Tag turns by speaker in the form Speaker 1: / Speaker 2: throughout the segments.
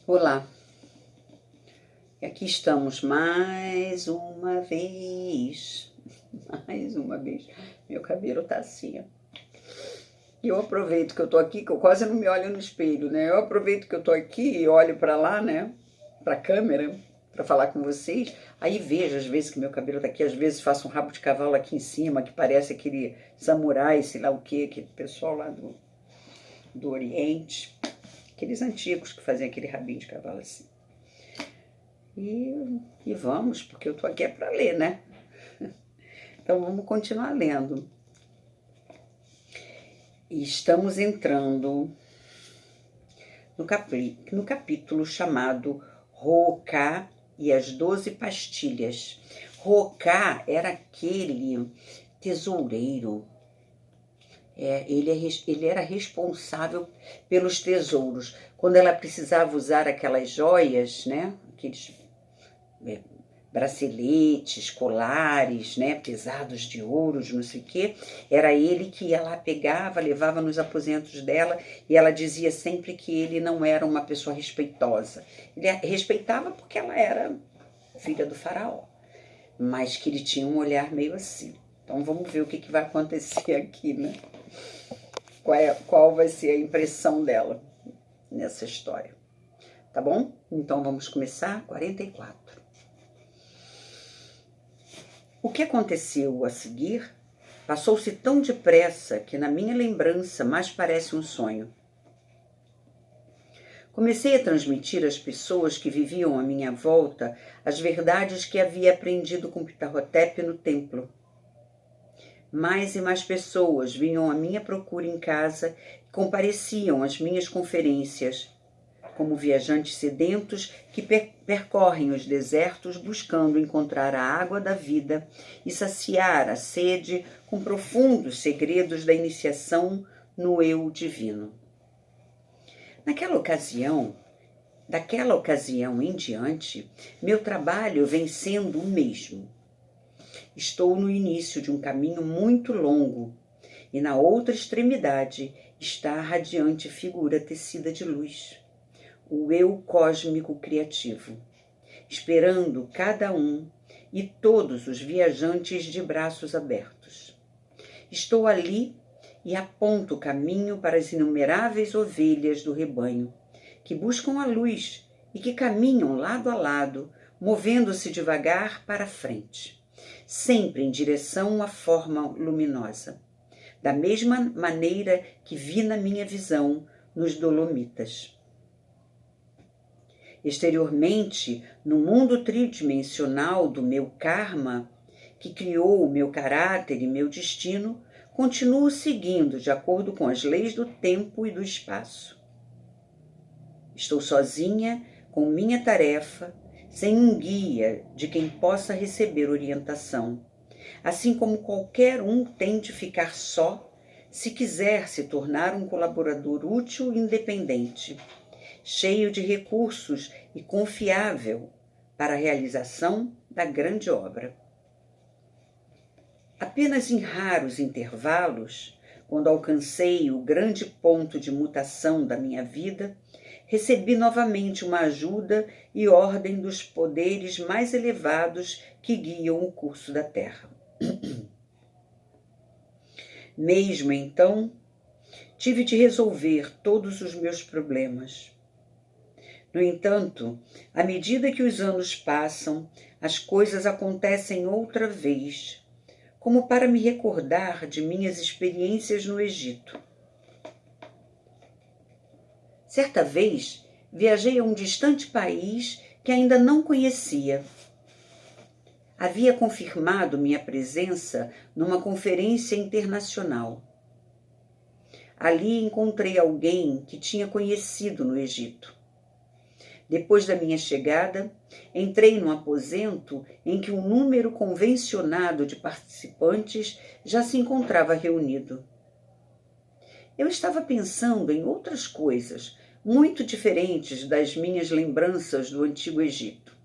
Speaker 1: Olá, e aqui estamos mais uma vez, meu cabelo tá assim, ó. E eu aproveito que eu tô aqui, que eu quase não me olho no espelho, né? Eu aproveito que eu tô aqui e olho pra lá, né? Pra câmera, pra falar com vocês. Aí vejo às vezes que meu cabelo tá aqui, às vezes faço um rabo de cavalo aqui em cima, que parece aquele samurai, sei lá o quê, aquele pessoal lá do Oriente, aqueles antigos que faziam aquele rabinho de cavalo assim. E vamos, porque eu tô aqui é para ler, né? Então vamos continuar lendo. E estamos entrando no capítulo chamado Roocá e as 12 pastilhas. Roocá era aquele tesoureiro. Ele era responsável pelos tesouros. Quando ela precisava usar aquelas joias, né? Aqueles braceletes, colares, né, pesados de ouro, de não sei o quê, era ele que ia lá, pegava, levava nos aposentos dela, e ela dizia sempre que ele não era uma pessoa respeitosa. Ele respeitava porque ela era filha do faraó, mas que ele tinha um olhar meio assim. Então vamos ver o que vai acontecer aqui, né? Qual vai ser a impressão dela nessa história. Tá bom? Então vamos começar. 44. O que aconteceu a seguir passou-se tão depressa que na minha lembrança mais parece um sonho. Comecei a transmitir às pessoas que viviam à minha volta as verdades que havia aprendido com Ptahhotep no templo. Mais e mais pessoas vinham à minha procura em casa e compareciam às minhas conferências, como viajantes sedentos que percorrem os desertos buscando encontrar a água da vida e saciar a sede com profundos segredos da iniciação no eu divino. Daquela ocasião em diante, meu trabalho vem sendo o mesmo. Estou no início de um caminho muito longo e na outra extremidade está a radiante figura tecida de luz. O eu cósmico criativo, esperando cada um e todos os viajantes de braços abertos. Estou ali e aponto o caminho para as inumeráveis ovelhas do rebanho, que buscam a luz e que caminham lado a lado, movendo-se devagar para a frente, sempre em direção à forma luminosa, da mesma maneira que vi na minha visão nos Dolomitas. Exteriormente, no mundo tridimensional do meu karma, que criou o meu caráter e meu destino, continuo seguindo de acordo com as leis do tempo e do espaço. Estou sozinha com minha tarefa, sem um guia de quem possa receber orientação, assim como qualquer um tem de ficar só se quiser se tornar um colaborador útil e independente, cheio de recursos e confiável para a realização da grande obra. Apenas em raros intervalos, quando alcancei o grande ponto de mutação da minha vida, recebi novamente uma ajuda e ordem dos poderes mais elevados que guiam o curso da Terra. Mesmo então, tive de resolver todos os meus problemas. No entanto, à medida que os anos passam, as coisas acontecem outra vez, como para me recordar de minhas experiências no Egito. Certa vez, viajei a um distante país que ainda não conhecia. Havia confirmado minha presença numa conferência internacional. Ali encontrei alguém que tinha conhecido no Egito. Depois da minha chegada, entrei num aposento em que um número convencionado de participantes já se encontrava reunido. Eu estava pensando em outras coisas, muito diferentes das minhas lembranças do Antigo Egito.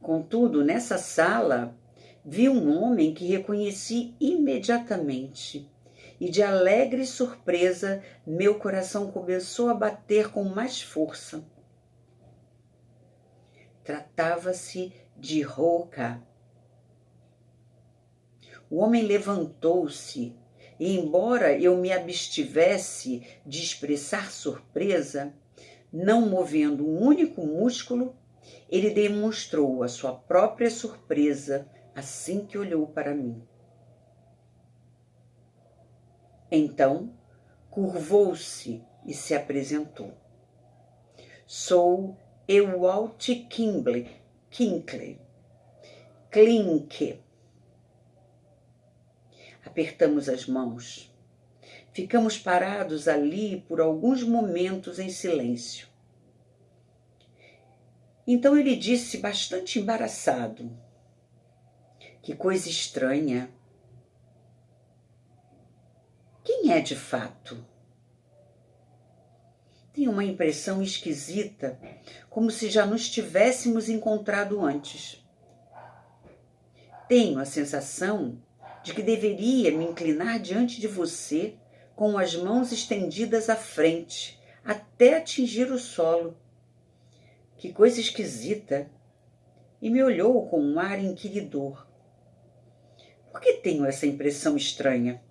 Speaker 1: Contudo, nessa sala, vi um homem que reconheci imediatamente e de alegre surpresa meu coração começou a bater com mais força. Tratava-se de Roca. O homem levantou-se e, embora eu me abstivesse de expressar surpresa, não movendo um único músculo, ele demonstrou a sua própria surpresa assim que olhou para mim. Então, curvou-se e se apresentou. Sou Ewalt Kinkley. Apertamos as mãos. Ficamos parados ali por alguns momentos em silêncio. Então ele disse, bastante embaraçado: que coisa estranha. Quem é de fato? Tenho uma impressão esquisita, como se já nos tivéssemos encontrado antes. Tenho a sensação de que deveria me inclinar diante de você com as mãos estendidas à frente, até atingir o solo. Que coisa esquisita! E me olhou com um ar inquiridor. Por que tenho essa impressão estranha?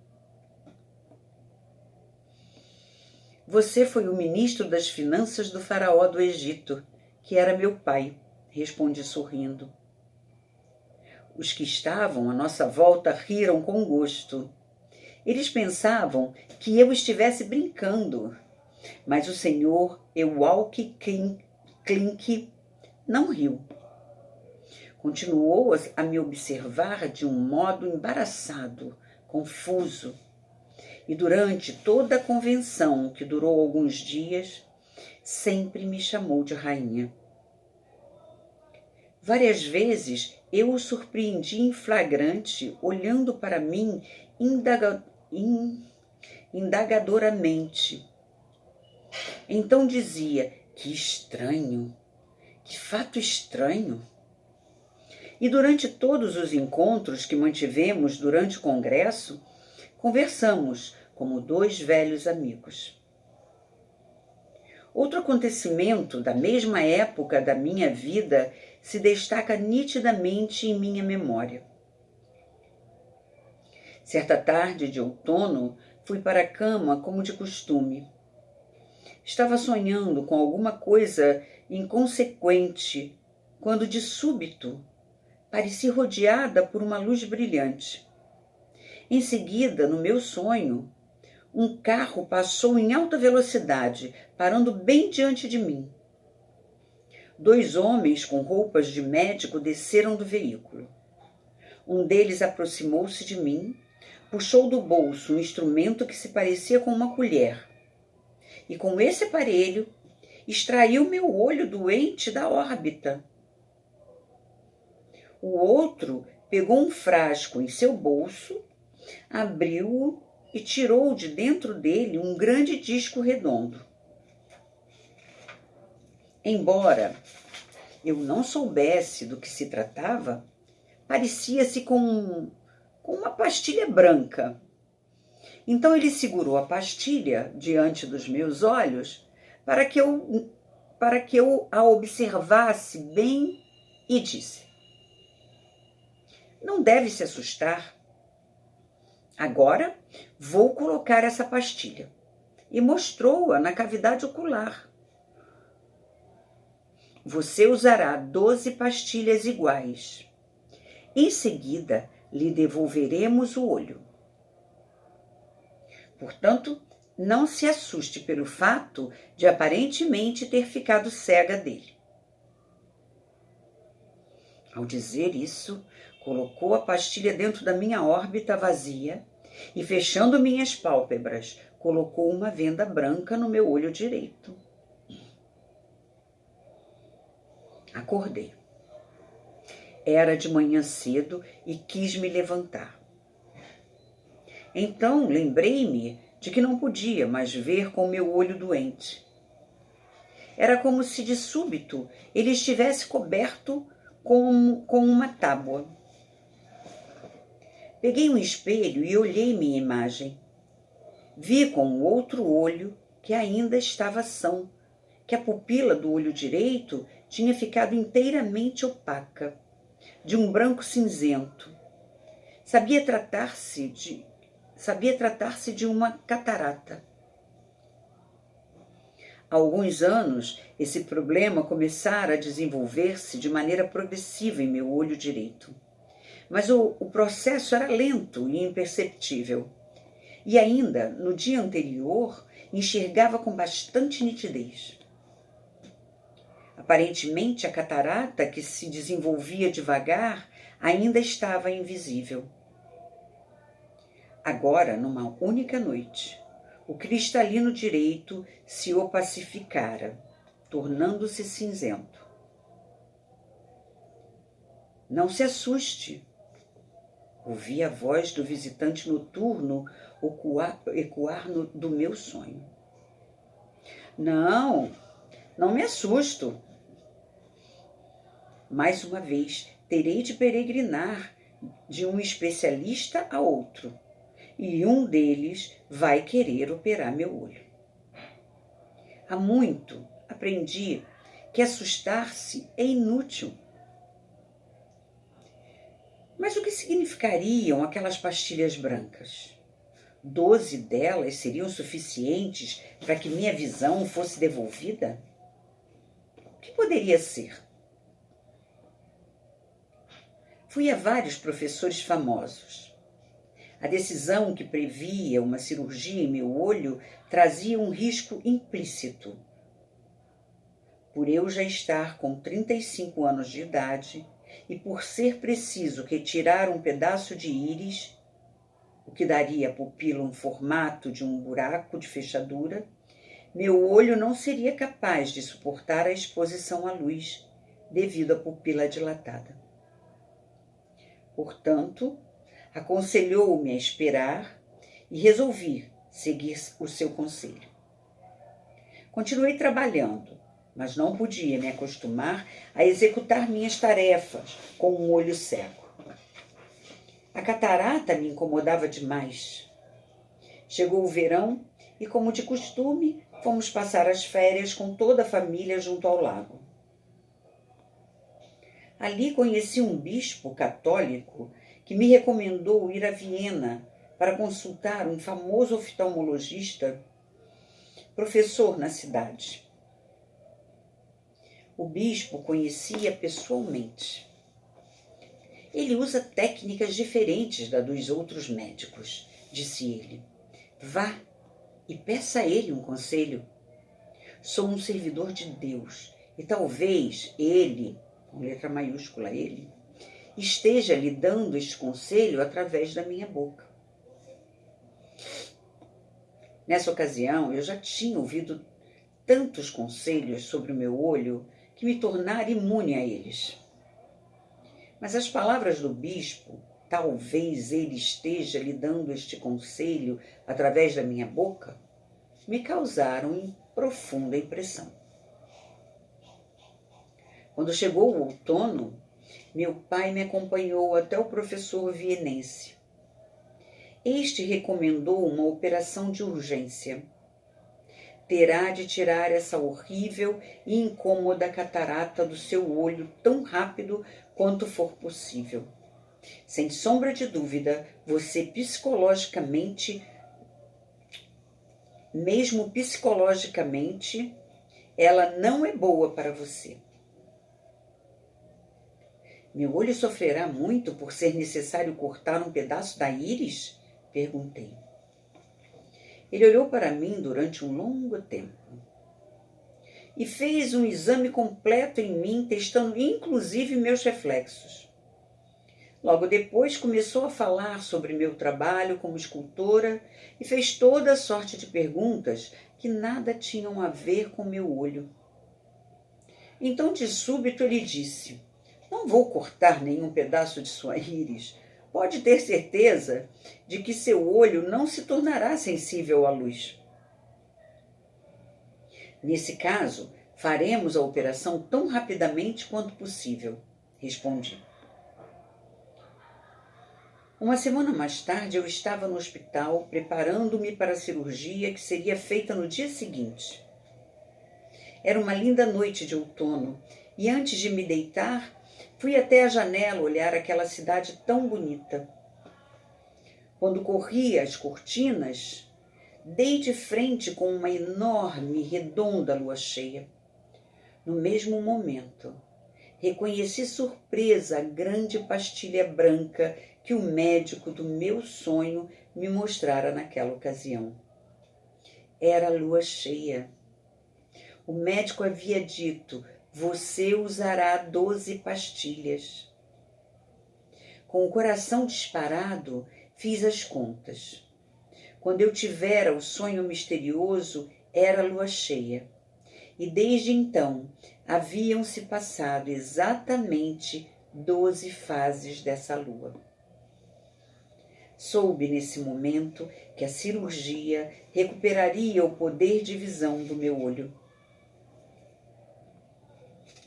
Speaker 1: Você foi o ministro das finanças do faraó do Egito, que era meu pai, respondi sorrindo. Os que estavam à nossa volta riram com gosto. Eles pensavam que eu estivesse brincando, mas o senhor Ewalt Klink não riu. Continuou a me observar de um modo embaraçado, confuso. E durante toda a convenção, que durou alguns dias, sempre me chamou de rainha. Várias vezes eu o surpreendi em flagrante, olhando para mim indagadoramente. Então dizia: que estranho, que fato estranho. E durante todos os encontros que mantivemos durante o congresso, conversamos como dois velhos amigos. Outro acontecimento da mesma época da minha vida se destaca nitidamente em minha memória. Certa tarde de outono, fui para a cama como de costume. Estava sonhando com alguma coisa inconsequente, quando de súbito pareci rodeada por uma luz brilhante. Em seguida, no meu sonho, um carro passou em alta velocidade, parando bem diante de mim. 2 homens com roupas de médico desceram do veículo. Um deles aproximou-se de mim, puxou do bolso um instrumento que se parecia com uma colher, e com esse aparelho extraiu meu olho doente da órbita. O outro pegou um frasco em seu bolso, abriu-o e tirou de dentro dele um grande disco redondo. Embora eu não soubesse do que se tratava, parecia-se com uma pastilha branca. Então ele segurou a pastilha diante dos meus olhos para que eu a observasse bem e disse: não deve se assustar. Agora vou colocar essa pastilha. E mostrou-a na cavidade ocular. Você usará 12 pastilhas iguais. Em seguida, lhe devolveremos o olho. Portanto, não se assuste pelo fato de aparentemente ter ficado cega dele. Ao dizer isso, colocou a pastilha dentro da minha órbita vazia e, fechando minhas pálpebras, colocou uma venda branca no meu olho direito. Acordei. Era de manhã cedo e quis me levantar. Então lembrei-me de que não podia mais ver com meu olho doente. Era como se de súbito ele estivesse coberto com uma tábua. Peguei um espelho e olhei minha imagem. Vi com o outro olho que ainda estava são, que a pupila do olho direito tinha ficado inteiramente opaca, de um branco cinzento. Sabia tratar-se de uma catarata. Há alguns anos, esse problema começara a desenvolver-se de maneira progressiva em meu olho direito. Mas o processo era lento e imperceptível. E ainda, no dia anterior, enxergava com bastante nitidez. Aparentemente, a catarata, que se desenvolvia devagar, ainda estava invisível. Agora, numa única noite, o cristalino direito se opacificara, tornando-se cinzento. Não se assuste, ouvi a voz do visitante noturno ecoar do meu sonho. Não me assusto. Mais uma vez, terei de peregrinar de um especialista a outro, e um deles vai querer operar meu olho. Há muito aprendi que assustar-se é inútil. Mas o que significariam aquelas pastilhas brancas? 12 delas seriam suficientes para que minha visão fosse devolvida? O que poderia ser? Fui a vários professores famosos. A decisão que previa uma cirurgia em meu olho trazia um risco implícito. Por eu já estar com 35 anos de idade e por ser preciso retirar um pedaço de íris, o que daria à pupila um formato de um buraco de fechadura, meu olho não seria capaz de suportar a exposição à luz devido à pupila dilatada. Portanto, aconselhou-me a esperar e resolvi seguir o seu conselho. Continuei trabalhando, mas não podia me acostumar a executar minhas tarefas com um olho cego. A catarata me incomodava demais. Chegou o verão e, como de costume, fomos passar as férias com toda a família junto ao lago. Ali conheci um bispo católico que me recomendou ir a Viena para consultar um famoso oftalmologista, professor na cidade. O bispo conhecia pessoalmente. Ele usa técnicas diferentes da dos outros médicos, disse ele. Vá e peça a ele um conselho. Sou um servidor de Deus e talvez ele, com letra maiúscula ele, esteja lhe dando este conselho através da minha boca. Nessa ocasião, eu já tinha ouvido tantos conselhos sobre o meu olho que me tornara imune a eles. Mas as palavras do bispo, talvez ele esteja lhe dando este conselho através da minha boca, me causaram profunda impressão. Quando chegou o outono, meu pai me acompanhou até o professor vienense. Este recomendou uma operação de urgência. Terá de tirar essa horrível e incômoda catarata do seu olho tão rápido quanto for possível. Sem sombra de dúvida, mesmo psicologicamente, ela não é boa para você. Meu olho sofrerá muito por ser necessário cortar um pedaço da íris? Perguntei. Ele olhou para mim durante um longo tempo e fez um exame completo em mim, testando inclusive meus reflexos. Logo depois começou a falar sobre meu trabalho como escultora e fez toda a sorte de perguntas que nada tinham a ver com meu olho. Então, de súbito, ele disse: não vou cortar nenhum pedaço de sua íris. Pode ter certeza de que seu olho não se tornará sensível à luz. Nesse caso, faremos a operação tão rapidamente quanto possível, respondi. Uma semana mais tarde, eu estava no hospital preparando-me para a cirurgia que seria feita no dia seguinte. Era uma linda noite de outono e antes de me deitar, fui até a janela olhar aquela cidade tão bonita. Quando corri as cortinas, dei de frente com uma enorme e redonda lua cheia. No mesmo momento, reconheci surpresa a grande pastilha branca que o médico do meu sonho me mostrara naquela ocasião. Era a lua cheia. O médico havia dito: você usará 12 pastilhas. Com o coração disparado, fiz as contas. Quando eu tivera o sonho misterioso, era lua cheia. E desde então, haviam-se passado exatamente 12 fases dessa lua. Soube nesse momento que a cirurgia recuperaria o poder de visão do meu olho.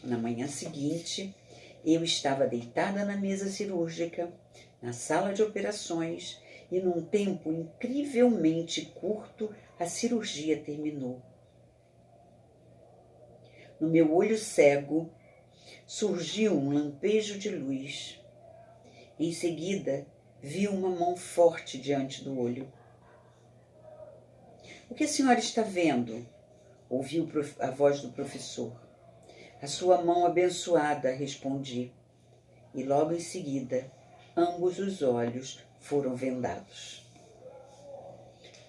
Speaker 1: Na manhã seguinte, eu estava deitada na mesa cirúrgica, na sala de operações, e num tempo incrivelmente curto, a cirurgia terminou. No meu olho cego, surgiu um lampejo de luz. Em seguida, vi uma mão forte diante do olho. O que a senhora está vendo? Ouvi a voz do professor. A sua mão abençoada, respondi. E logo em seguida, ambos os olhos foram vendados.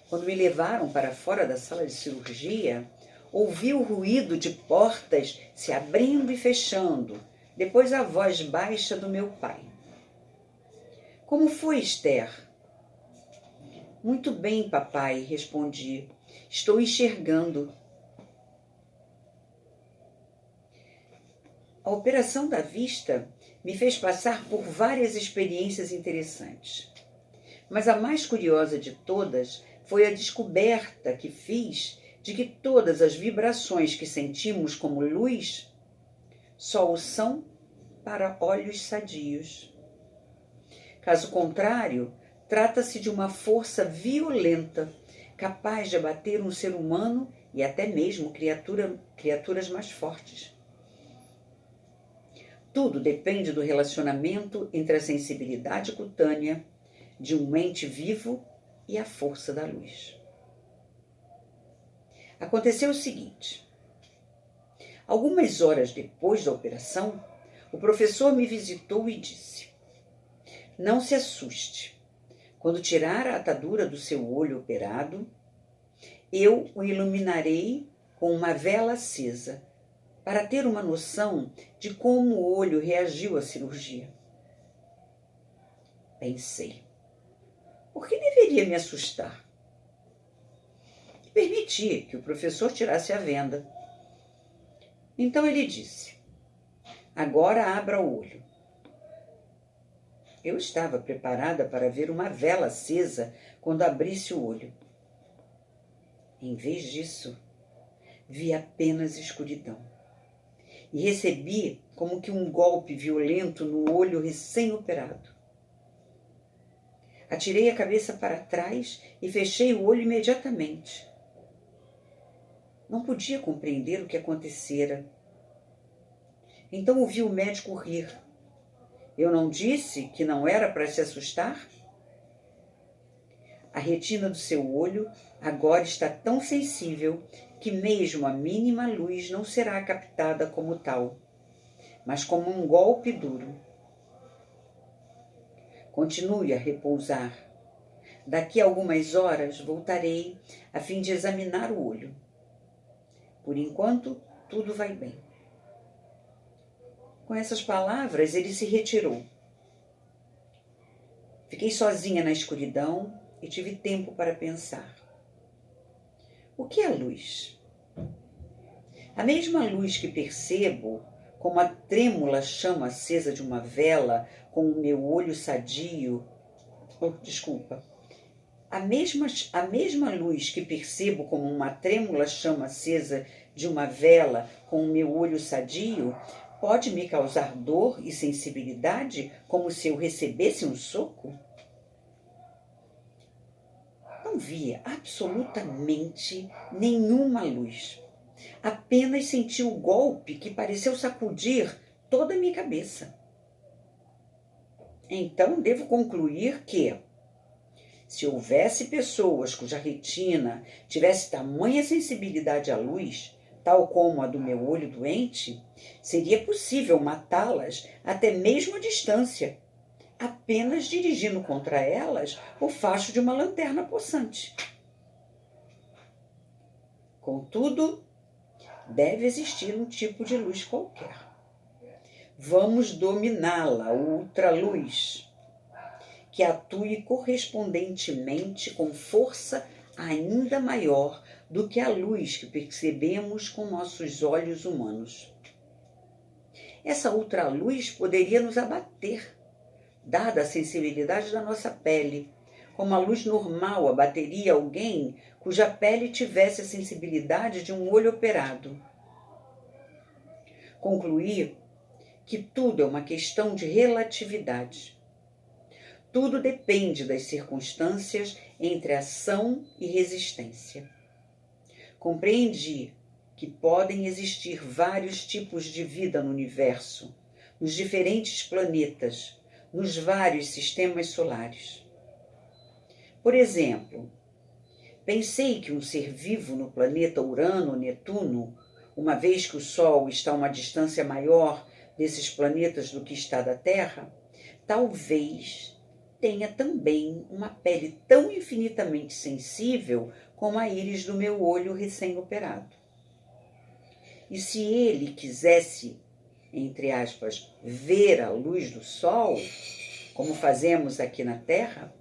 Speaker 1: Quando me levaram para fora da sala de cirurgia, ouvi o ruído de portas se abrindo e fechando, depois a voz baixa do meu pai. Como foi, Esther? Muito bem, papai, respondi. Estou enxergando. A operação da vista me fez passar por várias experiências interessantes. Mas a mais curiosa de todas foi a descoberta que fiz de que todas as vibrações que sentimos como luz só o são para olhos sadios. Caso contrário, trata-se de uma força violenta, capaz de abater um ser humano e até mesmo criaturas mais fortes. Tudo depende do relacionamento entre a sensibilidade cutânea de um ente vivo e a força da luz. Aconteceu o seguinte. Algumas horas depois da operação, o professor me visitou e disse: não se assuste. Quando tirar a atadura do seu olho operado, eu o iluminarei com uma vela acesa, para ter uma noção de como o olho reagiu à cirurgia. Pensei, por que deveria me assustar? Permiti que o professor tirasse a venda. Então ele disse: agora abra o olho. Eu estava preparada para ver uma vela acesa quando abrisse o olho. Em vez disso, vi apenas escuridão. E recebi como que um golpe violento no olho recém-operado. Atirei a cabeça para trás e fechei o olho imediatamente. Não podia compreender o que acontecera. Então ouvi o médico rir. Eu não disse que não era para se assustar? A retina do seu olho agora está tão sensível que mesmo a mínima luz não será captada como tal, mas como um golpe duro. Continue a repousar. Daqui a algumas horas voltarei a fim de examinar o olho. Por enquanto, tudo vai bem. Com essas palavras, ele se retirou. Fiquei sozinha na escuridão e tive tempo para pensar. O que é luz? A mesma luz que percebo como a trêmula chama acesa de uma vela com o meu olho sadio. A mesma luz que percebo como uma trêmula chama acesa de uma vela com o meu olho sadio pode me causar dor e sensibilidade como se eu recebesse um soco? Não via absolutamente nenhuma luz. Apenas senti o golpe que pareceu sacudir toda a minha cabeça. Então, devo concluir que, se houvesse pessoas cuja retina tivesse tamanha sensibilidade à luz, tal como a do meu olho doente, seria possível matá-las até mesmo à distância, apenas dirigindo contra elas o facho de uma lanterna possante. Contudo, deve existir um tipo de luz qualquer. Vamos dominá-la, ultraluz, que atue correspondentemente com força ainda maior do que a luz que percebemos com nossos olhos humanos. Essa ultraluz poderia nos abater, dada a sensibilidade da nossa pele, como a luz normal abateria alguém cuja pele tivesse a sensibilidade de um olho operado. Concluí que tudo é uma questão de relatividade. Tudo depende das circunstâncias entre ação e resistência. Compreendi que podem existir vários tipos de vida no universo, nos diferentes planetas, nos vários sistemas solares. Por exemplo, pensei que um ser vivo no planeta Urano ou Netuno, uma vez que o Sol está a uma distância maior desses planetas do que está da Terra, talvez tenha também uma pele tão infinitamente sensível como a íris do meu olho recém-operado. E se ele quisesse, entre aspas, ver a luz do Sol, como fazemos aqui na Terra,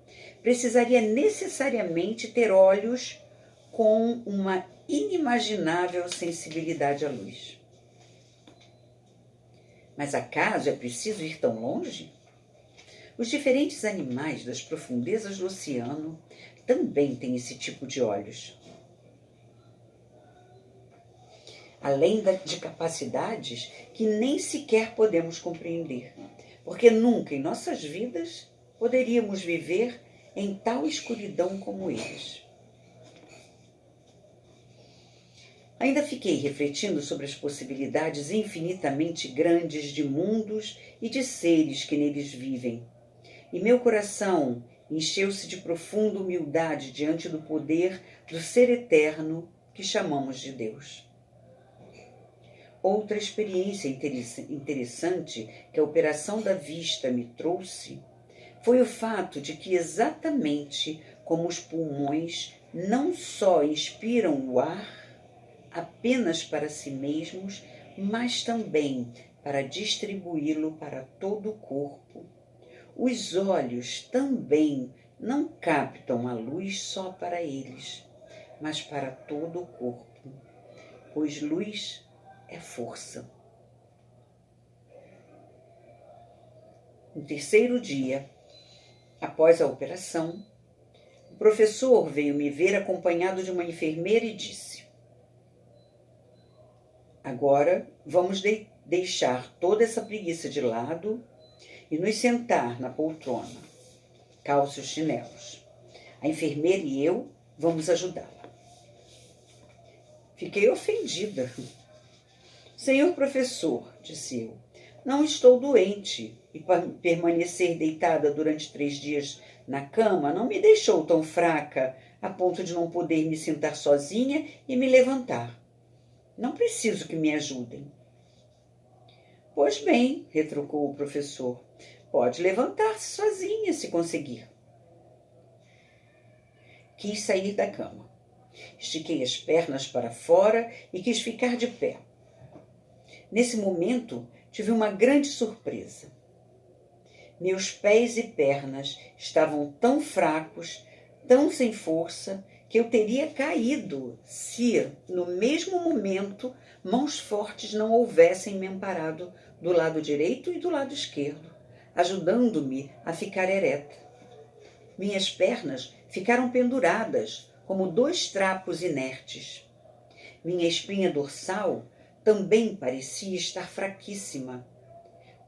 Speaker 1: precisaria necessariamente ter olhos com uma inimaginável sensibilidade à luz. Mas acaso é preciso ir tão longe? Os diferentes animais das profundezas do oceano também têm esse tipo de olhos. Além de capacidades que nem sequer podemos compreender, porque nunca em nossas vidas poderíamos viver em tal escuridão como eles. Ainda fiquei refletindo sobre as possibilidades infinitamente grandes de mundos e de seres que neles vivem, e meu coração encheu-se de profunda humildade diante do poder do ser eterno que chamamos de Deus. Outra experiência interessante que a operação da vista me trouxe foi o fato de que, exatamente como os pulmões não só inspiram o ar apenas para si mesmos, mas também para distribuí-lo para todo o corpo, os olhos também não captam a luz só para eles, mas para todo o corpo, pois luz é força. No terceiro dia, após a operação, o professor veio me ver acompanhado de uma enfermeira e disse: agora vamos deixar toda essa preguiça de lado e nos sentar na poltrona. Calce os chinelos. A enfermeira e eu vamos ajudá-la. Fiquei ofendida. Senhor professor, disse eu, não estou doente e permanecer deitada durante 3 dias na cama não me deixou tão fraca a ponto de não poder me sentar sozinha e me levantar. Não preciso que me ajudem. Pois bem, retrucou o professor, pode levantar-se sozinha se conseguir. Quis sair da cama. Estiquei as pernas para fora e quis ficar de pé. Nesse momento, tive uma grande surpresa. Meus pés e pernas estavam tão fracos, tão sem força, que eu teria caído se, no mesmo momento, mãos fortes não houvessem me amparado do lado direito e do lado esquerdo, ajudando-me a ficar ereta. Minhas pernas ficaram penduradas como 2 trapos inertes. Minha espinha dorsal também parecia estar fraquíssima,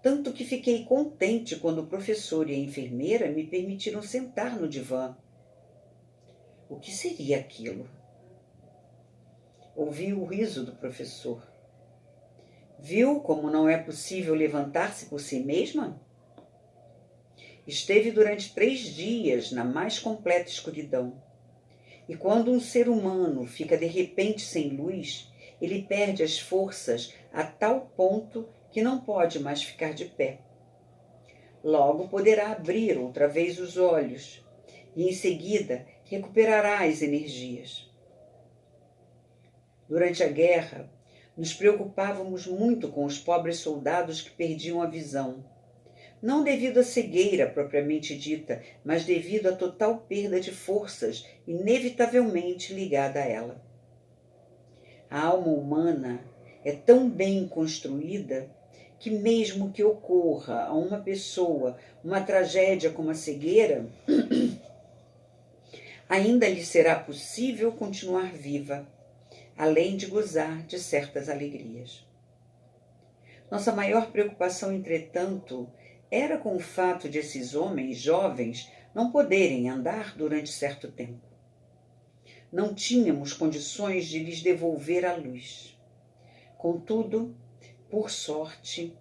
Speaker 1: tanto que fiquei contente quando o professor e a enfermeira me permitiram sentar no divã. O que seria aquilo? Ouvi o riso do professor. Viu como não é possível levantar-se por si mesma? Esteve durante 3 dias na mais completa escuridão. E quando um ser humano fica de repente sem luz, ele perde as forças a tal ponto que não pode mais ficar de pé. Logo poderá abrir outra vez os olhos e em seguida recuperará as energias. Durante a guerra, nos preocupávamos muito com os pobres soldados que perdiam a visão. Não devido à cegueira propriamente dita, mas devido à total perda de forças inevitavelmente ligada a ela. A alma humana é tão bem construída que mesmo que ocorra a uma pessoa uma tragédia como a cegueira, ainda lhe será possível continuar viva, além de gozar de certas alegrias. Nossa maior preocupação, entretanto, era com o fato de esses homens jovens não poderem andar durante certo tempo. Não tínhamos condições de lhes devolver a luz. Contudo, por sorte,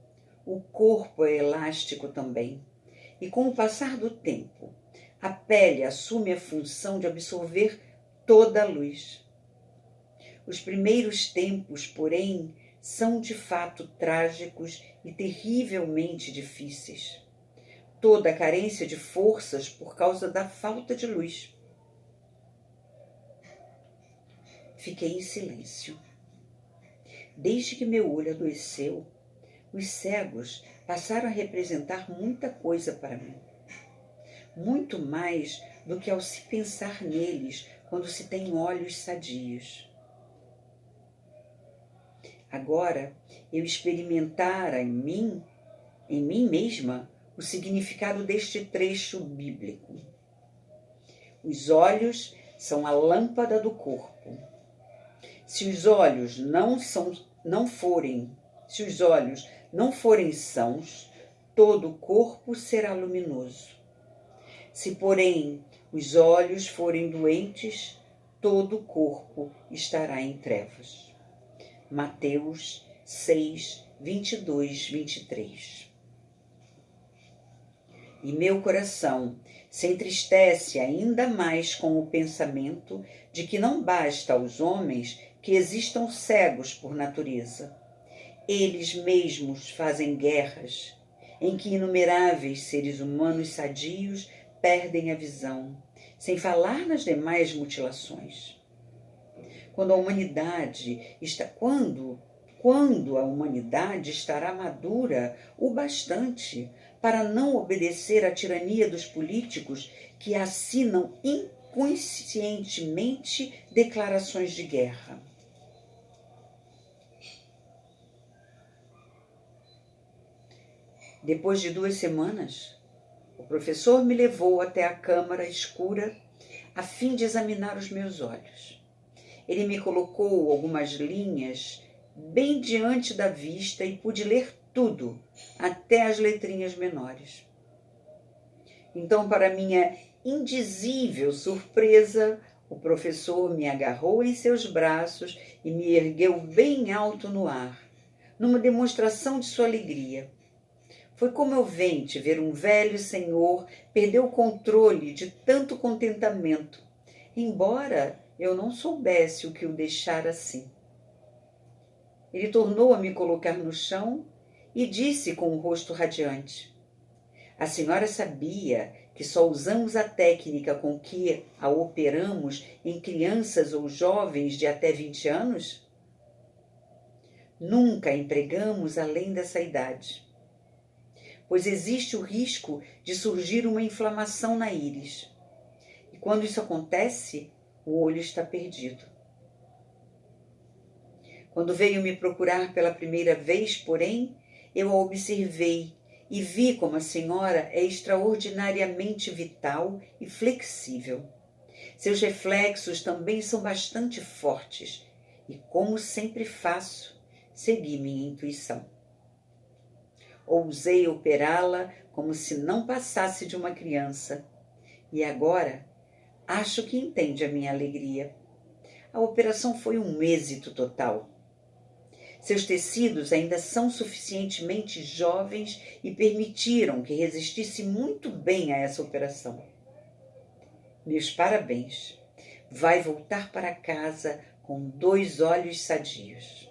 Speaker 1: o corpo é elástico também, e com o passar do tempo, a pele assume a função de absorver toda a luz. Os primeiros tempos, porém, são de fato trágicos e terrivelmente difíceis. Toda a carência de forças por causa da falta de luz. Fiquei em silêncio. Desde que meu olho adoeceu, os cegos passaram a representar muita coisa para mim. Muito mais do que ao se pensar neles quando se tem olhos sadios. Agora, eu experimentara em mim mesma, o significado deste trecho bíblico. Os olhos são a lâmpada do corpo. Se os olhos não forem sãos, todo o corpo será luminoso. Se, porém, os olhos forem doentes, todo o corpo estará em trevas. Mateus 6, 22, 23. E meu coração se entristece ainda mais com o pensamento de que não basta aos homens que existam cegos por natureza. Eles mesmos fazem guerras, em que inumeráveis seres humanos sadios perdem a visão, sem falar nas demais mutilações. Quando a humanidade estará madura o bastante para não obedecer à tirania dos políticos que assinam inconscientemente declarações de guerra. Depois de 2 semanas, o professor me levou até a câmara escura a fim de examinar os meus olhos. Ele me colocou algumas linhas bem diante da vista e pude ler tudo, até as letrinhas menores. Então, para minha indizível surpresa, o professor me agarrou em seus braços e me ergueu bem alto no ar, numa demonstração de sua alegria. Foi comovente ver um velho senhor perder o controle de tanto contentamento, embora eu não soubesse o que o deixara assim. Ele tornou a me colocar no chão e disse com o rosto radiante: a senhora sabia que só usamos a técnica com que a operamos em crianças ou jovens de até 20 anos? Nunca empregamos além dessa idade, pois existe o risco de surgir uma inflamação na íris. E quando isso acontece, o olho está perdido. Quando veio me procurar pela primeira vez, porém, eu a observei e vi como a senhora é extraordinariamente vital e flexível. Seus reflexos também são bastante fortes e, como sempre faço, segui minha intuição. Ousei operá-la como se não passasse de uma criança. E agora, Acho que entende a minha alegria. A operação foi um êxito total. Seus tecidos ainda são suficientemente jovens e permitiram que resistisse muito bem a essa operação. Meus parabéns. Vai voltar para casa com 2 olhos sadios.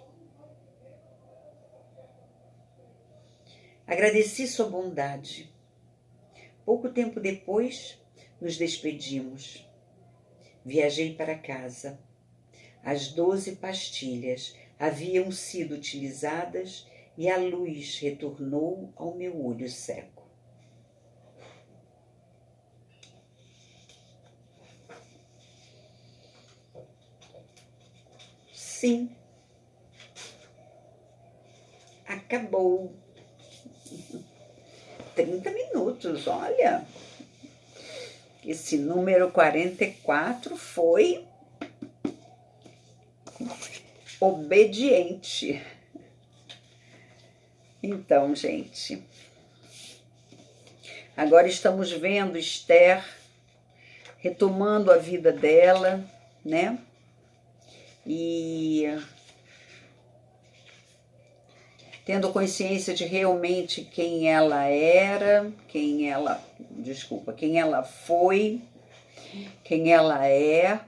Speaker 1: Agradeci sua bondade. Pouco tempo depois, nos despedimos. Viajei para casa. As 12 pastilhas haviam sido utilizadas e a luz retornou ao meu olho seco. Sim, acabou. 30 minutos, olha. Esse número 44 foi obediente. Então, gente, agora estamos vendo Esther retomando a vida dela, né? E tendo consciência de realmente quem ela era, quem ela foi, quem ela é,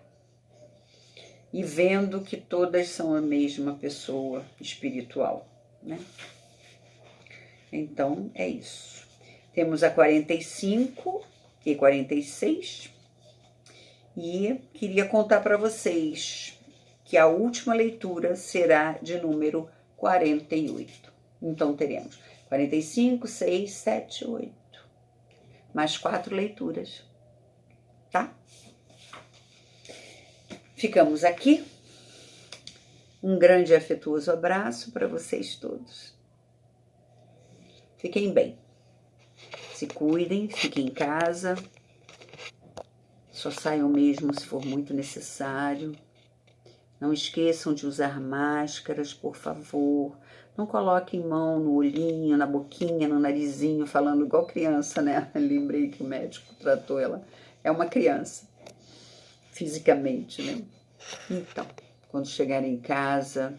Speaker 1: e vendo que todas são a mesma pessoa espiritual, né? Então, é isso. Temos a 45 e 46, e queria contar para vocês que a última leitura será de número 48. Então, teremos 45, 6, 7, 8. Mais 4 leituras, tá? Ficamos aqui. Um grande e afetuoso abraço para vocês todos. Fiquem bem. Se cuidem, fiquem em casa. Só saiam mesmo se for muito necessário. Não esqueçam de usar máscaras, por favor. Não coloquem mão no olhinho, na boquinha, no narizinho, falando igual criança, né? Lembrei que o médico tratou ela. É uma criança, fisicamente, né? Então, quando chegarem em casa,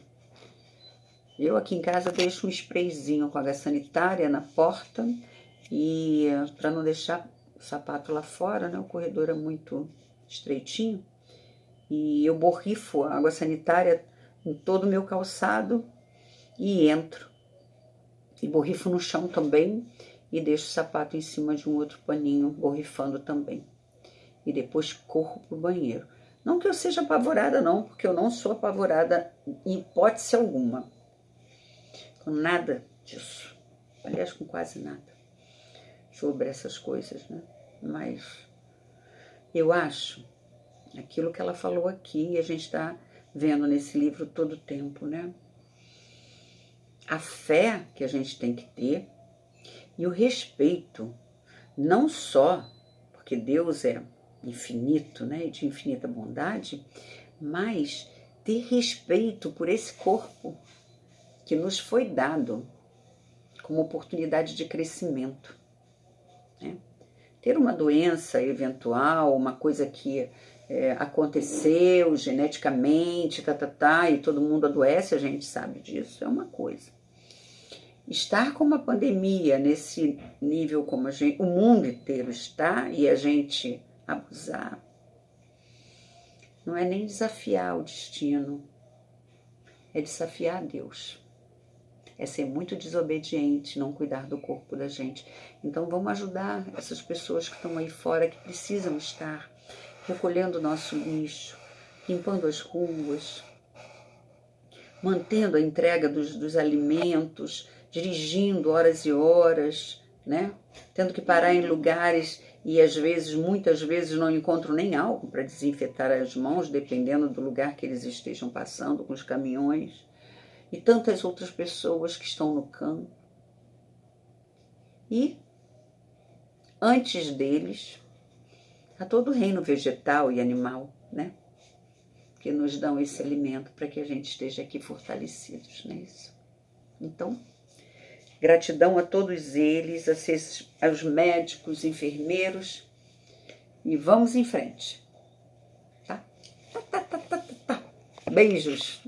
Speaker 1: eu aqui em casa deixo um sprayzinho com água sanitária na porta, e para não deixar o sapato lá fora, né? O corredor é muito estreitinho. E eu borrifo a água sanitária em todo o meu calçado e entro. E borrifo no chão também e deixo o sapato em cima de um outro paninho, borrifando também. E depois corro pro banheiro. Não que eu seja apavorada não, porque eu não sou apavorada em hipótese alguma. Com nada disso. Aliás, com quase nada. Sobre essas coisas, né? Mas eu acho aquilo que ela falou aqui, a gente está vendo nesse livro todo o tempo, né? A fé que a gente tem que ter e o respeito, não só porque Deus é infinito, né, e de infinita bondade, mas ter respeito por esse corpo que nos foi dado como oportunidade de crescimento, né? Ter uma doença eventual, uma coisa que aconteceu geneticamente, e todo mundo adoece, a gente sabe disso, é uma coisa. Estar com uma pandemia nesse nível como o mundo inteiro está, e a gente abusar, não é nem desafiar o destino, é desafiar a Deus. É ser muito desobediente, não cuidar do corpo da gente. Então vamos ajudar essas pessoas que estão aí fora, que precisam estar recolhendo o nosso lixo, limpando as ruas, mantendo a entrega dos alimentos, dirigindo horas e horas, né? Tendo que parar em lugares e às vezes, muitas vezes, não encontram nem álcool para desinfetar as mãos, dependendo do lugar que eles estejam passando com os caminhões. E tantas outras pessoas que estão no campo. E, antes deles, a todo o reino vegetal e animal, né? Que nos dão esse alimento para que a gente esteja aqui fortalecidos, não é isso? Então, gratidão a todos eles, aos médicos, enfermeiros, e vamos em frente. Beijos!